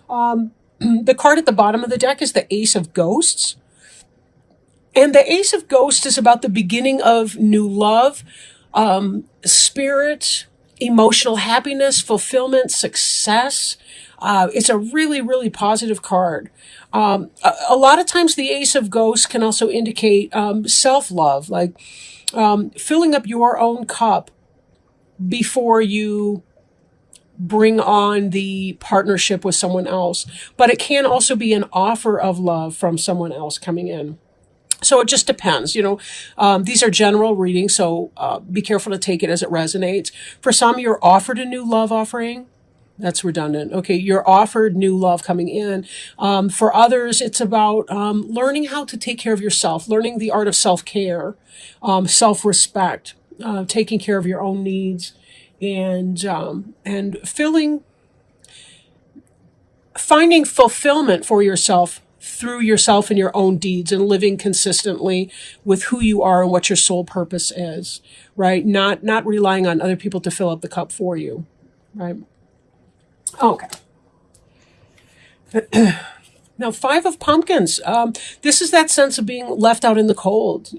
The card at the bottom of the deck is the Ace of Ghosts. And the Ace of Ghosts is about the beginning of new love, spirit, emotional happiness, fulfillment, success. It's a really, really positive card. A lot of times the Ace of Ghosts can also indicate self-love, like filling up your own cup before you bring on the partnership with someone else. But it can also be an offer of love from someone else coming in. So it just depends, these are general readings, so be careful to take it as it resonates. For some, you're offered a new love offering. That's redundant. Okay, you're offered new love coming in. For others, it's about learning how to take care of yourself, learning the art of self-care, self-respect, taking care of your own needs, and finding fulfillment for yourself through yourself and your own deeds, and living consistently with who you are and what your soul purpose is, right? Not relying on other people to fill up the cup for you, right? Okay. Now, Five of Pumpkins. This is that sense of being left out in the cold,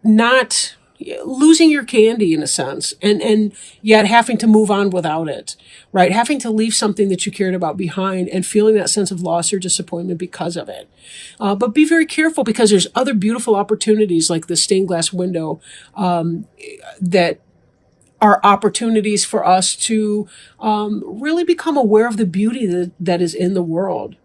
not losing your candy in a sense, and yet having to move on without it, right? Having to leave something that you cared about behind and feeling that sense of loss or disappointment because of it. But be very careful, because there's other beautiful opportunities like the stained glass window that are opportunities for us to really become aware of the beauty that is in the world.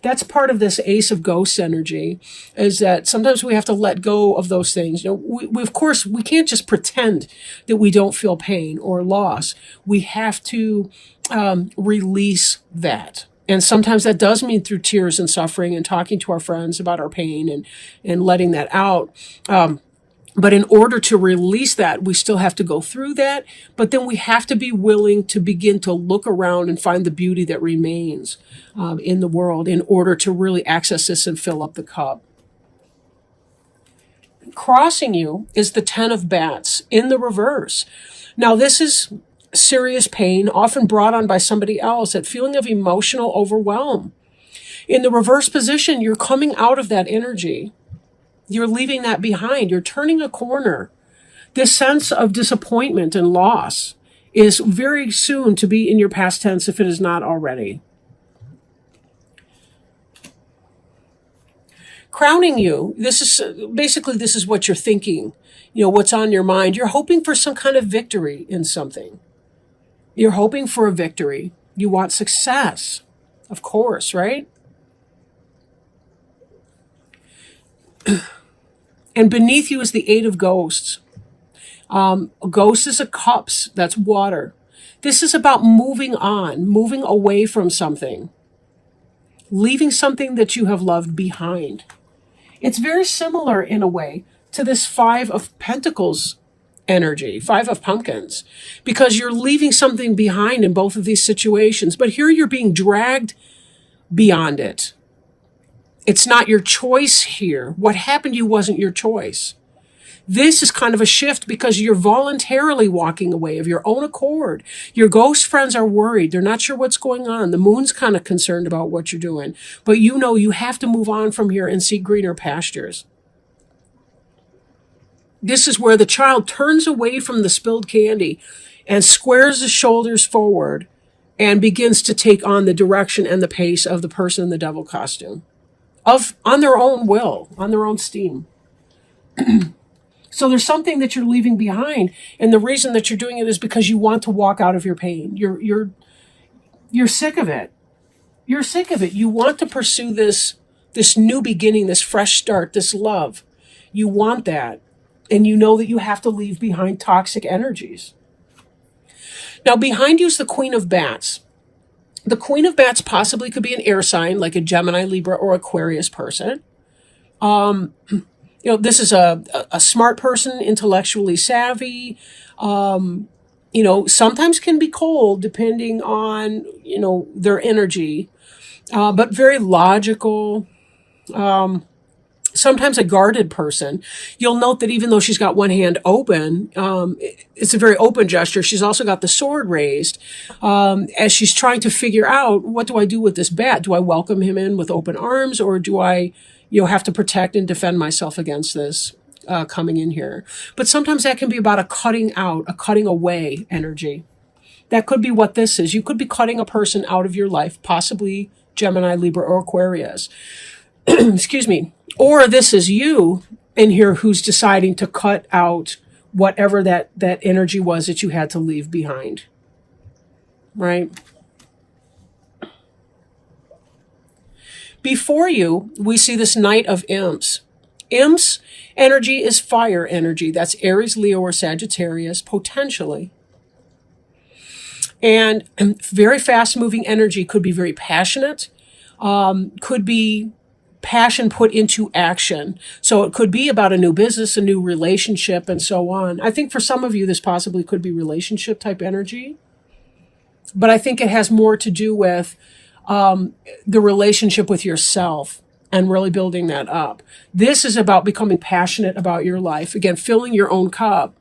That's part of this Ace of Ghosts energy, is that sometimes we have to let go of those things. We of course, we can't just pretend that we don't feel pain or loss. We have to release that. And sometimes that does mean through tears and suffering and talking to our friends about our pain and letting that out. But in order to release that, we still have to go through that. But then we have to be willing to begin to look around and find the beauty that remains in the world in order to really access this and fill up the cup. Crossing you is the Ten of Bats in the reverse. Now, this is serious pain, often brought on by somebody else, that feeling of emotional overwhelm. In the reverse position, you're coming out of that energy. You're leaving that behind. You're turning a corner. This sense of disappointment and loss is very soon to be in your past tense if it is not already. Crowning you, this is what you're thinking, what's on your mind. You're hoping for some kind of victory in something. You're hoping for a victory. You want success, of course, right? And beneath you is the Eight of Ghosts. Ghosts is a cups, that's water. This is about moving on, moving away from something, leaving something that you have loved behind. It's very similar in a way to this Five of Pentacles energy, Five of Pumpkins, because you're leaving something behind in both of these situations. But here you're being dragged beyond it. It's not your choice here. What happened to you wasn't your choice. This is kind of a shift because you're voluntarily walking away of your own accord. Your ghost friends are worried. They're not sure what's going on. The moon's kind of concerned about what you're doing. But you have to move on from here and seek greener pastures. This is where the child turns away from the spilled candy and squares his shoulders forward and begins to take on the direction and the pace of the person in the devil costume. On their own will, on their own steam. So there's something that you're leaving behind, and the reason that you're doing it is because you want to walk out of your pain. You're sick of it. You're sick of it. You want to pursue this new beginning, this fresh start, this love. You want that, and you know that you have to leave behind toxic energies. Now, behind you is the Queen of Bats. The Queen of Bats possibly could be an air sign, like a Gemini, Libra, or Aquarius person. This is a smart person, intellectually savvy. Sometimes can be cold depending on, their energy, but very logical, sometimes a guarded person, you'll note that even though she's got one hand open, it's a very open gesture. She's also got the sword raised as she's trying to figure out, what do I do with this bat? Do I welcome him in with open arms, or do I, have to protect and defend myself against this coming in here? But sometimes that can be about a cutting out, a cutting away energy. That could be what this is. You could be cutting a person out of your life, possibly Gemini, Libra, or Aquarius. Excuse me. Or this is you in here who's deciding to cut out whatever that energy was that you had to leave behind. Right? Before you, we see this Knight of Imps. Imps energy is fire energy. That's Aries, Leo, or Sagittarius, potentially. And very fast-moving energy, could be very passionate, could be passion put into action. So it could be about a new business, a new relationship, and so on. I think for some of you, this possibly could be relationship type energy. But I think it has more to do with the relationship with yourself and really building that up. This is about becoming passionate about your life. Again, filling your own cup.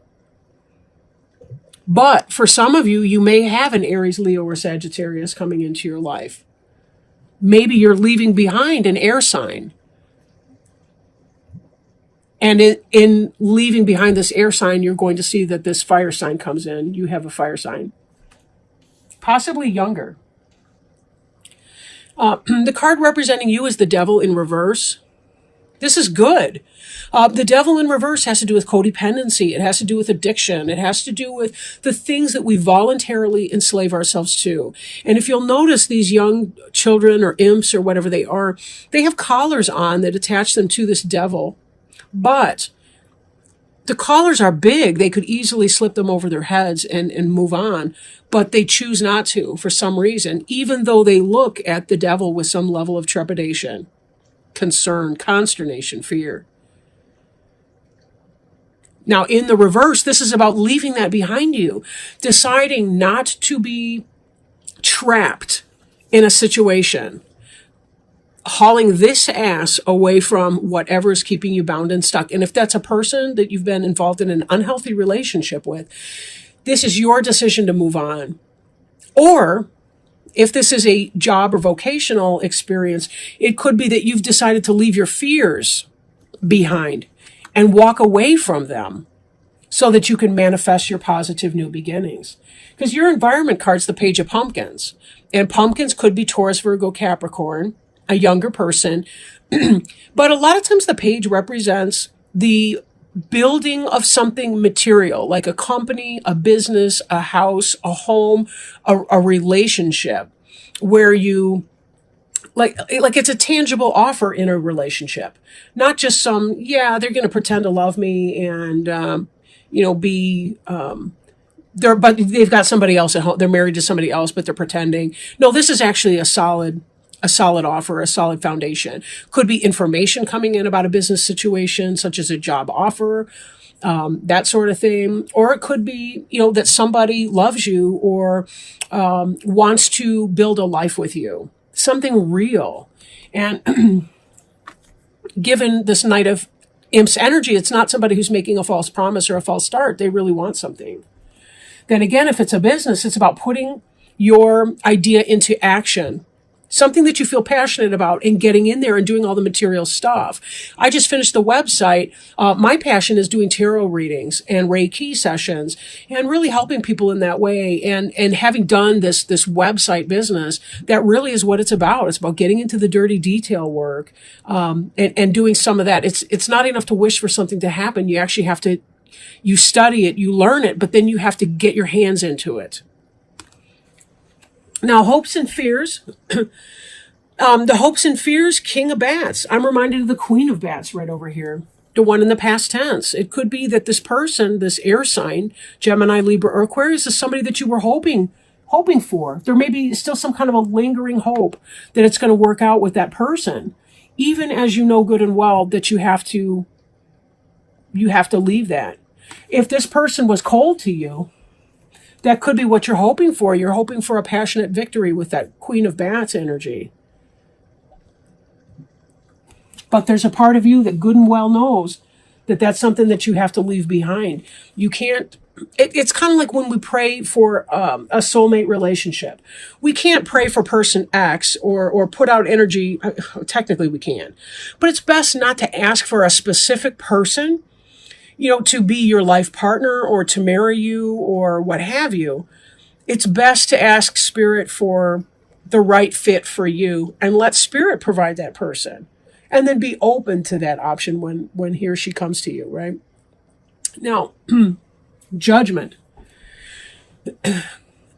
But for some of you, you may have an Aries, Leo, or Sagittarius coming into your life. Maybe you're leaving behind an air sign. And in leaving behind this air sign, you're going to see that this fire sign comes in. You have a fire sign. Possibly younger. The card representing you is the Devil in reverse. This is good. The Devil in reverse has to do with codependency. It has to do with addiction. It has to do with the things that we voluntarily enslave ourselves to. And if you'll notice, these young children or imps or whatever they are, they have collars on that attach them to this devil. But the collars are big. They could easily slip them over their heads and move on. But they choose not to for some reason, even though they look at the devil with some level of trepidation, concern, consternation, fear. Now, in the reverse, this is about leaving that behind you, deciding not to be trapped in a situation, hauling this ass away from whatever is keeping you bound and stuck. And if that's a person that you've been involved in an unhealthy relationship with, this is your decision to move on. Or if this is a job or vocational experience, it could be that you've decided to leave your fears behind and walk away from them so that you can manifest your positive new beginnings. Because your environment card's the Page of Pumpkins. And pumpkins could be Taurus, Virgo, Capricorn, a younger person. But a lot of times the page represents the building of something material, like a company, a business, a house, a home, a relationship, where you like it's a tangible offer in a relationship, not just some, they're going to pretend to love me and, be, but they've got somebody else at home. They're married to somebody else, but they're pretending. No, this is actually a solid offer, a solid foundation. Could be information coming in about a business situation, such as a job offer, that sort of thing. Or it could be, that somebody loves you or wants to build a life with you. Something real. And given this Knight of Imps energy, it's not somebody who's making a false promise or a false start. They really want something. Then again, if it's a business, it's about putting your idea into action. Something that you feel passionate about and getting in there and doing all the material stuff. I just finished the website. My passion is doing tarot readings and Reiki sessions and really helping people in that way. And having done this website business, that really is what it's about. It's about getting into the dirty detail work, and doing some of that. It's not enough to wish for something to happen. You actually have to, you study it, you learn it, but then you have to get your hands into it. Now, hopes and fears. The hopes and fears, King of Bats. I'm reminded of the Queen of Bats right over here. The one in the past tense. It could be that this person, this air sign, Gemini, Libra, or Aquarius, is somebody that you were hoping for. There may be still some kind of a lingering hope that it's going to work out with that person, even as you know good and well that you have to leave that. If this person was cold to you, that could be what you're hoping for. You're hoping for a passionate victory with that Queen of Bats energy. But there's a part of you that good and well knows that that's something that you have to leave behind. You can't, it's kind of like when we pray for a soulmate relationship. We can't pray for person X or put out energy. Technically we can, but it's best not to ask for a specific person, to be your life partner or to marry you or what have you. It's best to ask Spirit for the right fit for you and let Spirit provide that person. And then be open to that option when he or she comes to you, right? Now, judgment.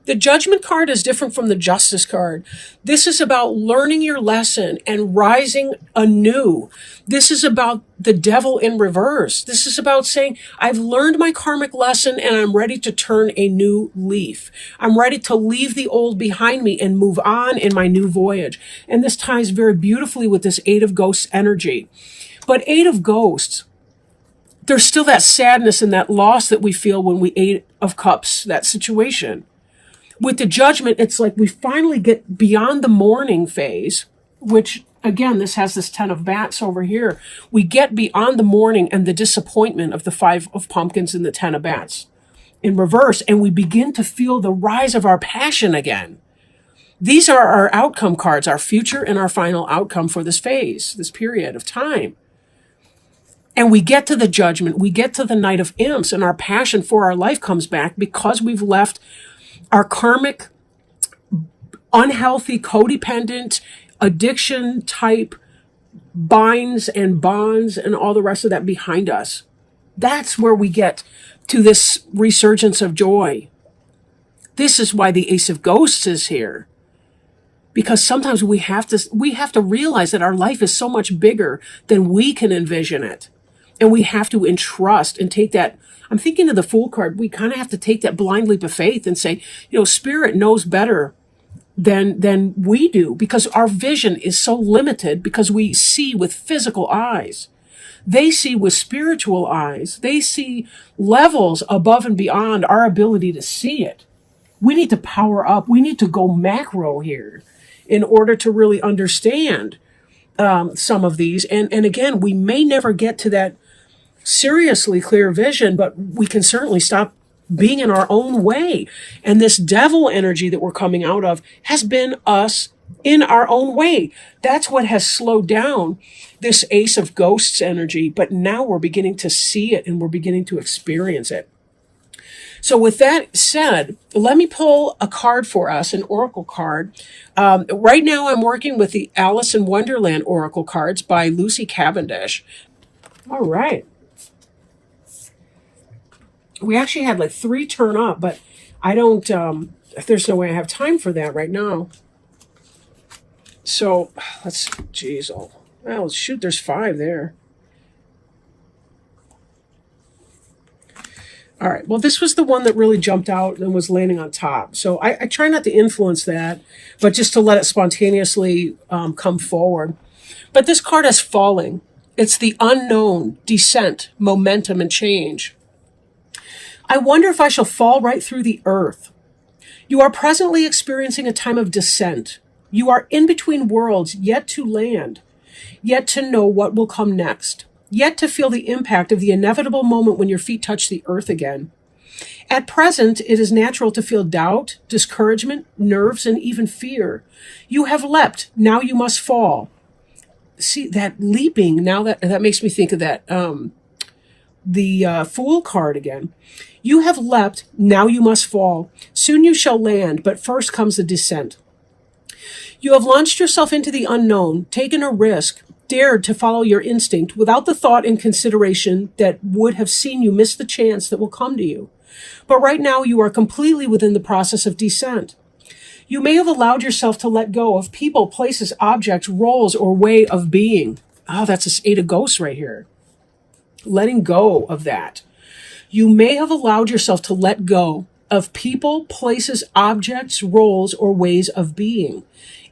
The Judgment card is different from the Justice card. This is about learning your lesson and rising anew. This is about the devil in reverse. This is about saying, I've learned my karmic lesson and I'm ready to turn a new leaf. I'm ready to leave the old behind me and move on in my new voyage. And this ties very beautifully with this Eight of Ghosts energy. But Eight of Ghosts, there's still that sadness and that loss that we feel when we Eight of Cups, that situation. With the Judgment, it's like we finally get beyond the mourning phase, which, again, this has this 10 of Bats over here. We get beyond the mourning and the disappointment of the 5 of Pumpkins and the 10 of Bats in reverse, and we begin to feel the rise of our passion again. These are our outcome cards, our future and our final outcome for this phase, this period of time. And we get to the Judgment, we get to the Knight of Imps, and our passion for our life comes back because we've left our karmic, unhealthy, codependent, addiction type binds and bonds and all the rest of that behind us. That's where we get to this resurgence of joy. This is why the Ace of Ghosts is here. Because sometimes we have to realize that our life is so much bigger than we can envision it. And we have to entrust and take that. I'm thinking of the Fool card. We kind of have to take that blind leap of faith and say, Spirit knows better than we do, because our vision is so limited because we see with physical eyes. They see with spiritual eyes. They see levels above and beyond our ability to see it. We need to power up. We need to go macro here in order to really understand some of these. And again, we may never get to that seriously clear vision, but we can certainly stop being in our own way. And this devil energy that we're coming out of has been us in our own way. That's what has slowed down this Ace of Ghosts energy. But now we're beginning to see it and we're beginning to experience it. So with that said, let me pull a card for us, an oracle card. Right now I'm working with the Alice in Wonderland oracle cards by Lucy Cavendish. All right. We actually had like 3 turn up, but I don't, there's no way I have time for that right now. So let's, well, shoot, there's 5 there. All right, well, this was the one that really jumped out and was landing on top. So I try not to influence that, but just to let it spontaneously come forward. But this card is falling. It's the unknown, descent, momentum, and change. I wonder if I shall fall right through the earth. You are presently experiencing a time of descent. You are in between worlds, yet to land, yet to know what will come next, yet to feel the impact of the inevitable moment when your feet touch the earth again. At present, it is natural to feel doubt, discouragement, nerves, and even fear. You have leapt, now you must fall. See, that leaping, now that makes me think of that, the Fool card again. You have leapt, now you must fall. Soon you shall land, but first comes the descent. You have launched yourself into the unknown, taken a risk, dared to follow your instinct without the thought and consideration that would have seen you miss the chance that will come to you. But right now you are completely within the process of descent. You may have allowed yourself to let go of people, places, objects, roles, or way of being. Oh, that's this 8 of Ghosts right here. Letting go of that. You may have allowed yourself to let go of people, places, objects, roles, or ways of being.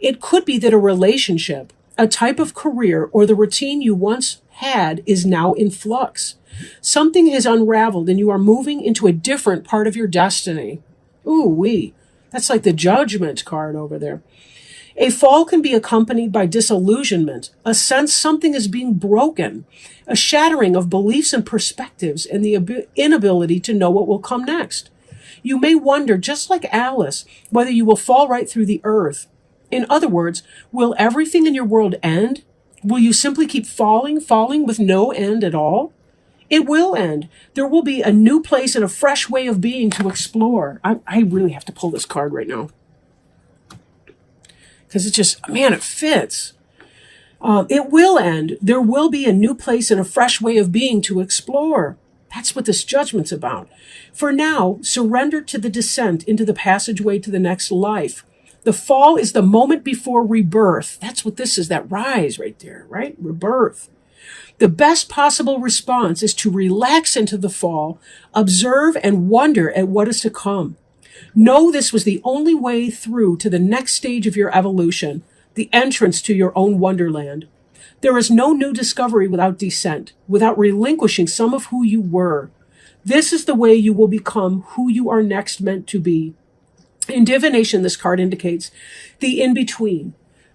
It could be that a relationship, a type of career, or the routine you once had is now in flux. Something has unraveled and you are moving into a different part of your destiny. Ooh-wee. That's like the Judgment card over there. A fall can be accompanied by disillusionment, a sense something is being broken, a shattering of beliefs and perspectives, and the inability to know what will come next. You may wonder, just like Alice, whether you will fall right through the earth. In other words, will everything in your world end? Will you simply keep falling with no end at all? It will end. There will be a new place and a fresh way of being to explore. I really have to pull this card right now, because it just, man, it fits. It will end. There will be a new place and a fresh way of being to explore. That's what this judgment's about. For now, surrender to the descent into the passageway to the next life. The fall is the moment before rebirth. That's what this is, that rise right there, right? Rebirth. The best possible response is to relax into the fall, observe and wonder at what is to come. Know this was the only way through to the next stage of your evolution, the entrance to your own wonderland. There is no new discovery without descent, without relinquishing some of who you were. This is the way you will become who you are next meant to be. In divination, this card indicates the in-between,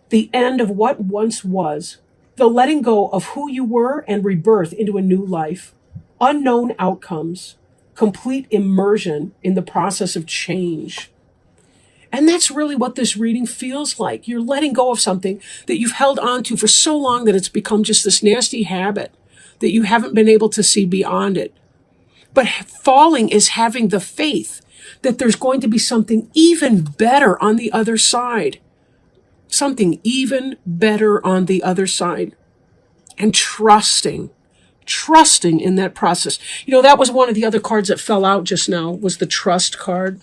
the end of what once was, the letting go of who you were and rebirth into a new life, unknown outcomes, complete immersion in the process of change. And that's really what this reading feels like. You're letting go of something that you've held on to for so long that it's become just this nasty habit that you haven't been able to see beyond it. But falling is having the faith that there's going to be something even better on the other side. Something even better on the other side. And trusting in that process. You know, that was one of the other cards that fell out just now, was the trust card.